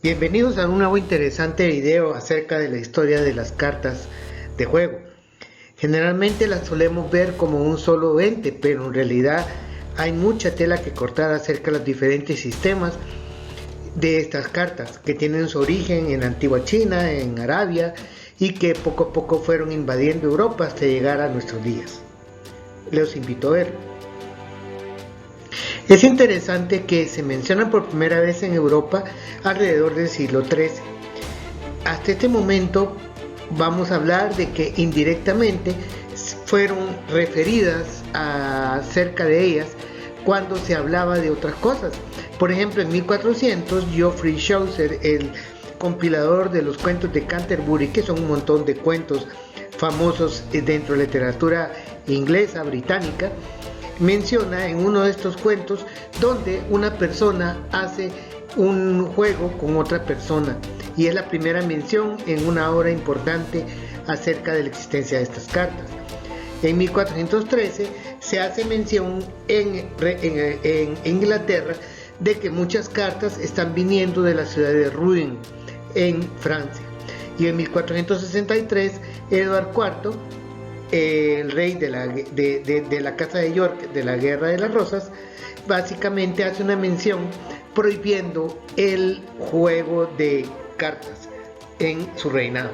Bienvenidos a un nuevo interesante video acerca de la historia de las cartas de juego. Generalmente las solemos ver como un solo ente, pero en realidad hay mucha tela que cortar acerca de los diferentes sistemas de estas cartas que tienen su origen en la antigua China, en Arabia, y que poco a poco fueron invadiendo Europa hasta llegar a nuestros días. Les invito a verlo. Es interesante que se mencionan por primera vez en Europa alrededor del siglo XIII. Hasta este momento vamos a hablar de que indirectamente fueron referidas acerca de ellas cuando se hablaba de otras cosas. Por ejemplo, en 1400, Geoffrey Chaucer, el compilador de los cuentos de Canterbury, que son un montón de cuentos famosos dentro de la literatura inglesa, británica, menciona en uno de estos cuentos donde una persona hace un juego con otra persona, y es la primera mención en una obra importante acerca de la existencia de estas cartas. En 1413 se hace mención en Inglaterra de que muchas cartas están viniendo de la ciudad de Rouen en Francia, y en 1463 Edward IV, el rey de la casa de York de la Guerra de las Rosas, básicamente hace una mención prohibiendo el juego de cartas en su reinado.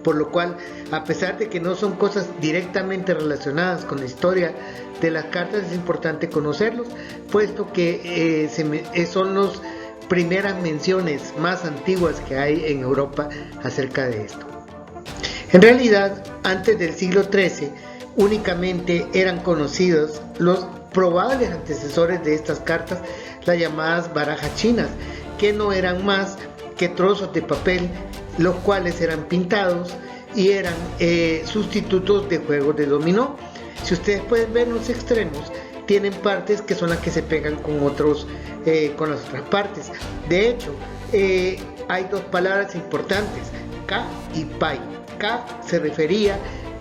Por lo cual, a pesar de que no son cosas directamente relacionadas con la historia de las cartas, es importante conocerlos, puesto que son las primeras menciones más antiguas que hay en Europa acerca de esto. En realidad, antes del siglo XIII, únicamente eran conocidos los probables antecesores de estas cartas, las llamadas barajas chinas, que no eran más que trozos de papel, los cuales eran pintados y eran sustitutos de juegos de dominó. Si ustedes pueden ver, los extremos tienen partes que son las que se pegan con las otras partes. De hecho, hay dos palabras importantes, K y Pai. K se refería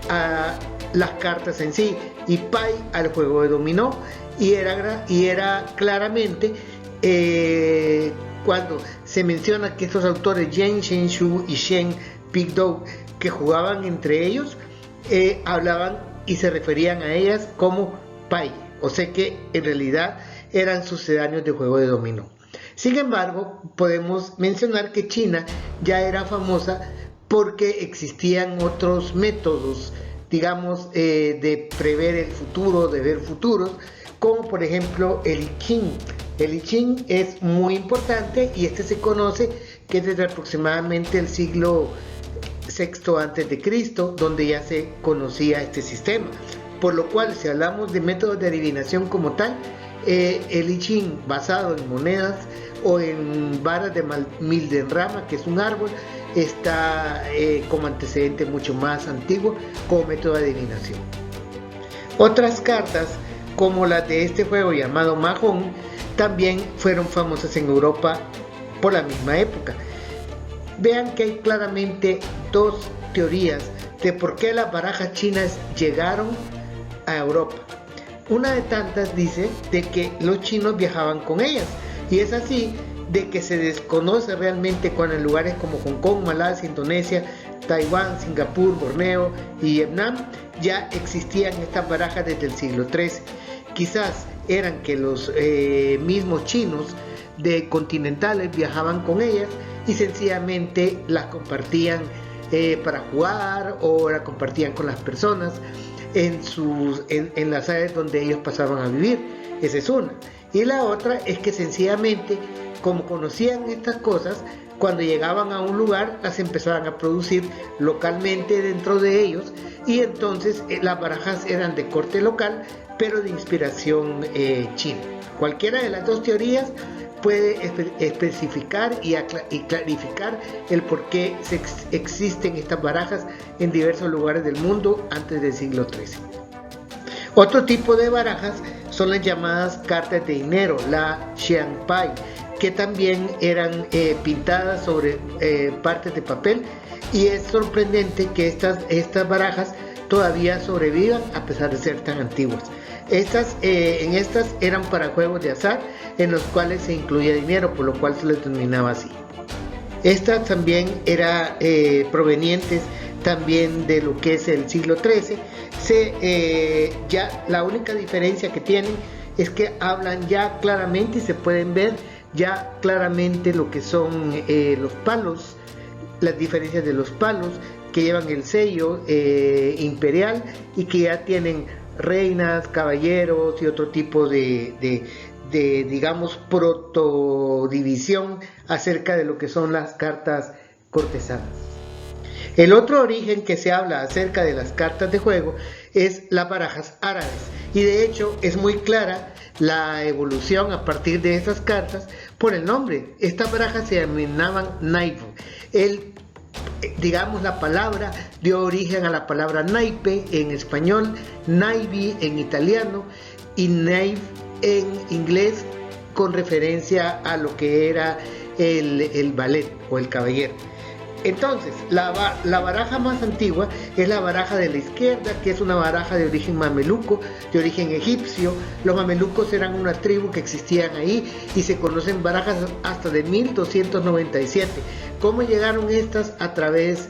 a las cartas en sí y Pai al juego de dominó, y era claramente cuando se menciona que estos autores Yen Shenshu y Shen Pingdou, que jugaban entre ellos, hablaban y se referían a ellas como Pai, o sea que en realidad eran sucedáneos de juego de dominó. Sin embargo, podemos mencionar que China ya era famosa porque existían otros métodos, digamos, de prever el futuro, de ver futuros, como por ejemplo el I Ching. El I Ching es muy importante y este se conoce que es desde aproximadamente el siglo VI a.C., donde ya se conocía este sistema. Por lo cual, si hablamos de métodos de adivinación como tal, el I Ching basado en monedas o en varas de Mildenrama, que es un árbol, está como antecedente mucho más antiguo como método de adivinación. Otras cartas, como las de este juego llamado Mahjong, también fueron famosas en Europa por la misma época. Vean que hay claramente dos teorías de por qué las barajas chinas llegaron a Europa. Una de tantas dice de que los chinos viajaban con ellas, y es así de que se desconoce realmente cuando en lugares como Hong Kong, Malasia, Indonesia, Taiwán, Singapur, Borneo y Vietnam ya existían estas barajas desde el siglo XIII. Quizás eran que los mismos chinos de continentales viajaban con ellas y sencillamente las compartían para jugar, o la compartían con las personas en las áreas donde ellos pasaban a vivir. Esa es una. Y la otra es que sencillamente, como conocían estas cosas, cuando llegaban a un lugar las empezaban a producir localmente dentro de ellos, y entonces las barajas eran de corte local pero de inspiración china. Cualquiera de las dos teorías puede especificar y clarificar el por qué existen estas barajas en diversos lugares del mundo antes del siglo XIII. Otro tipo de barajas son las llamadas cartas de dinero, la Xiangpai, que también eran pintadas sobre partes de papel, y es sorprendente que estas barajas todavía sobrevivan a pesar de ser tan antiguas. En estas eran para juegos de azar en los cuales se incluía dinero, por lo cual se les denominaba así. Estas también eran provenientes también de lo que es el siglo XIII. Ya la única diferencia que tienen es que hablan ya claramente y se pueden ver ya claramente lo que son los palos, las diferencias de los palos que llevan el sello imperial y que ya tienen reinas, caballeros y otro tipo de digamos protodivisión acerca de lo que son las cartas cortesanas. El otro origen que se habla acerca de las cartas de juego es las barajas árabes, y de hecho es muy clara la evolución a partir de esas cartas por el nombre. Estas barajas se denominaban naive. Digamos, la palabra dio origen a la palabra naipe en español, naivi en italiano y naive en inglés, con referencia a lo que era el ballet o el caballero. Entonces, la baraja más antigua es la baraja de la izquierda, que es una baraja de origen mameluco, de origen egipcio. Los mamelucos eran una tribu que existían ahí y se conocen barajas hasta de 1297. ¿Cómo llegaron estas? A través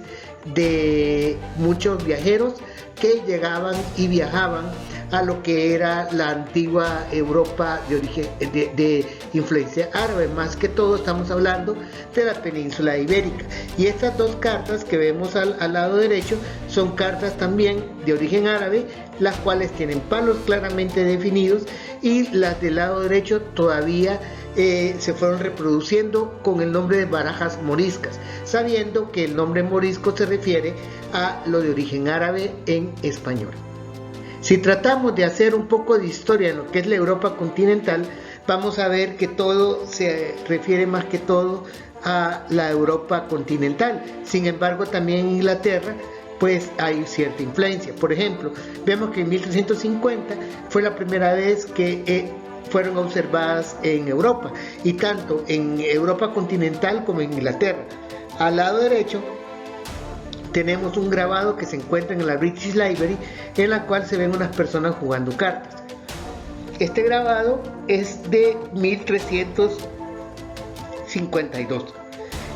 de muchos viajeros que llegaban y viajaban a lo que era la antigua Europa de origen de influencia árabe. Más que todo estamos hablando de la península ibérica, y estas dos cartas que vemos al lado derecho son cartas también de origen árabe, las cuales tienen palos claramente definidos, y las del lado derecho todavía se fueron reproduciendo con el nombre de barajas moriscas, sabiendo que el nombre morisco se refiere a lo de origen árabe en español. Si tratamos de hacer un poco de historia en lo que es la Europa continental, vamos a ver que todo se refiere más que todo a la Europa continental. Sin embargo, también en Inglaterra pues hay cierta influencia. Por ejemplo, vemos que en 1350 fue la primera vez que fueron observadas en Europa, y tanto en Europa continental como en Inglaterra. Al lado derecho tenemos un grabado que se encuentra en la British Library, en la cual se ven unas personas jugando cartas. Este grabado es de 1352.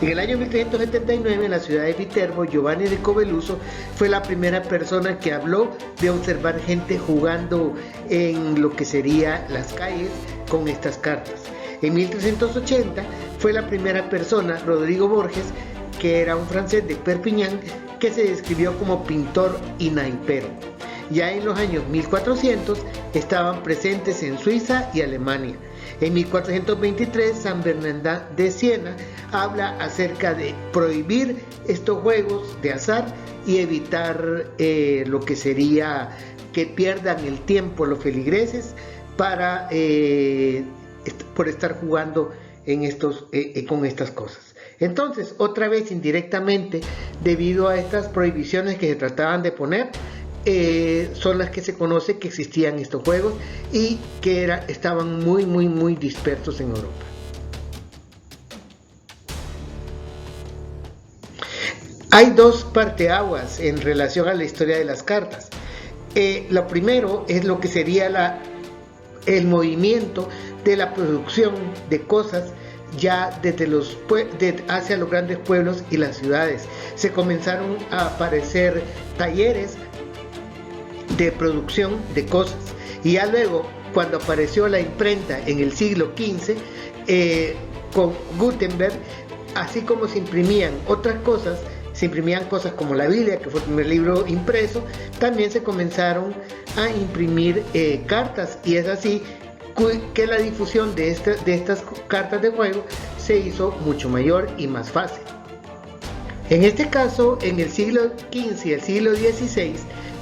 En el año 1379, en la ciudad de Viterbo, Giovanni de Coveluso fue la primera persona que habló de observar gente jugando en lo que sería las calles con estas cartas. En 1380 fue la primera persona, Rodrigo Borges, que era un francés de Perpiñán, que se describió como pintor y naipero. Ya en los años 1400 estaban presentes en Suiza y Alemania. En 1423, San Bernardán de Siena habla acerca de prohibir estos juegos de azar y evitar lo que sería que pierdan el tiempo los feligreses por estar jugando con estas cosas. Entonces, otra vez indirectamente, debido a estas prohibiciones que se trataban de poner, son las que se conoce que existían estos juegos y que estaban muy dispersos en Europa. Hay dos parteaguas en relación a la historia de las cartas. Lo primero es lo que sería el movimiento de la producción de cosas ya hacia los grandes pueblos y las ciudades. Se comenzaron a aparecer talleres de producción de cosas, y ya luego, cuando apareció la imprenta en el siglo XV con Gutenberg, así como se imprimían otras cosas, se imprimían cosas como la Biblia, que fue el primer libro impreso, también se comenzaron a imprimir cartas, y es así que la difusión de estas cartas de juego se hizo mucho mayor y más fácil. En este caso, en el siglo XV y el siglo XVI,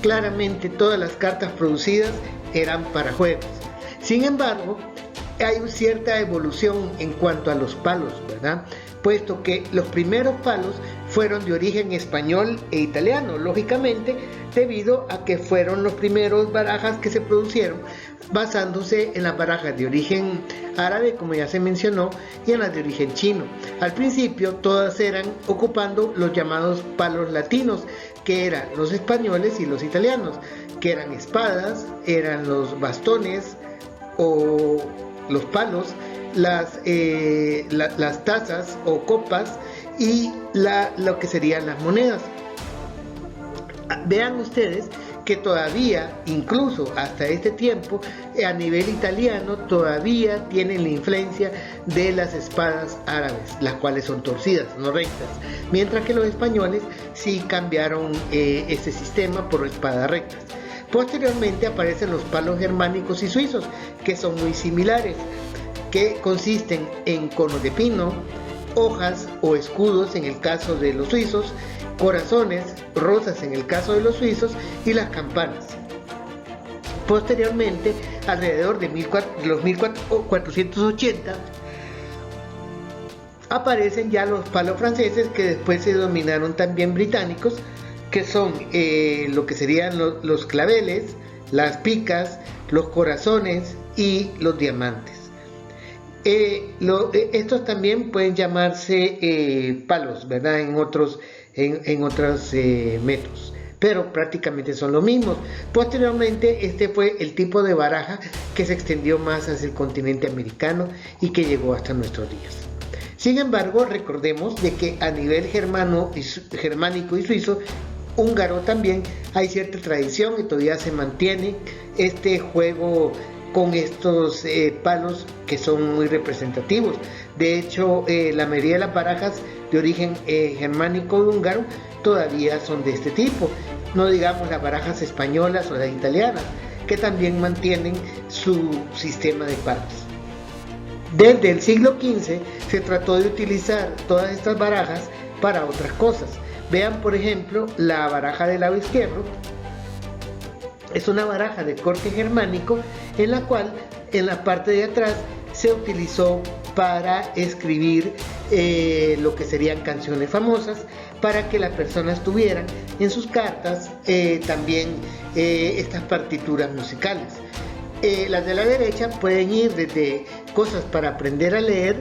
claramente todas las cartas producidas eran para juegos. Sin embargo, hay cierta evolución en cuanto a los palos, ¿verdad? Puesto que los primeros palos fueron de origen español e italiano, lógicamente, debido a que fueron los primeros barajas que se produjeron basándose en las barajas de origen árabe, como ya se mencionó, y en las de origen chino. Al principio todas eran ocupando los llamados palos latinos, que eran los españoles y los italianos, que eran espadas, eran los bastones o los palos, las tazas o copas y lo que serían las monedas. Vean ustedes que todavía, incluso hasta este tiempo, a nivel italiano todavía tienen la influencia de las espadas árabes, las cuales son torcidas, no rectas, mientras que los españoles sí cambiaron este sistema por espadas rectas. Posteriormente aparecen los palos germánicos y suizos, que son muy similares, que consisten en conos de pino, hojas o escudos en el caso de los suizos, corazones, rosas en el caso de los suizos y las campanas. Posteriormente, alrededor de los 1480, aparecen ya los palos franceses, que después se denominaron también británicos, que son lo que serían los claveles, las picas, los corazones y los diamantes. Estos también pueden llamarse palos, ¿verdad? En otros métodos, pero prácticamente son los mismos. Posteriormente, este fue el tipo de baraja que se extendió más hacia el continente americano y que llegó hasta nuestros días. Sin embargo, recordemos de que a nivel germánico y suizo, húngaro también, hay cierta tradición y todavía se mantiene este juego con estos palos que son muy representativos. De hecho, la mayoría de las barajas de origen germánico y húngaro todavía son de este tipo, no digamos las barajas españolas o las italianas, que también mantienen su sistema de palos. Desde el siglo XV se trató de utilizar todas estas barajas para otras cosas. Vean, por ejemplo, la baraja del lado izquierdo. Es una baraja de corte germánico en la cual en la parte de atrás se utilizó para escribir lo que serían canciones famosas, para que las personas tuvieran en sus cartas también estas partituras musicales. Las de la derecha pueden ir desde cosas para aprender a leer,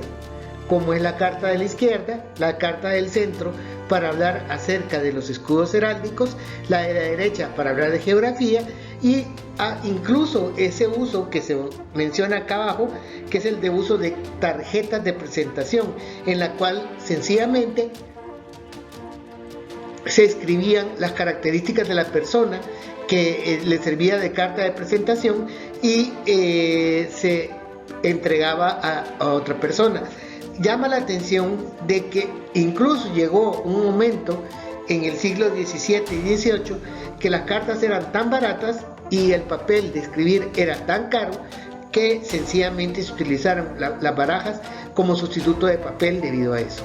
como es la carta de la izquierda, la carta del centro para hablar acerca de los escudos heráldicos, la de la derecha para hablar de geografía y incluso ese uso que se menciona acá abajo, que es el de uso de tarjetas de presentación, en la cual sencillamente se escribían las características de la persona que le servía de carta de presentación y se entregaba a otra persona. Llama la atención de que incluso llegó un momento en el siglo XVII y XVIII que las cartas eran tan baratas y el papel de escribir era tan caro que sencillamente se utilizaron las barajas como sustituto de papel debido a eso.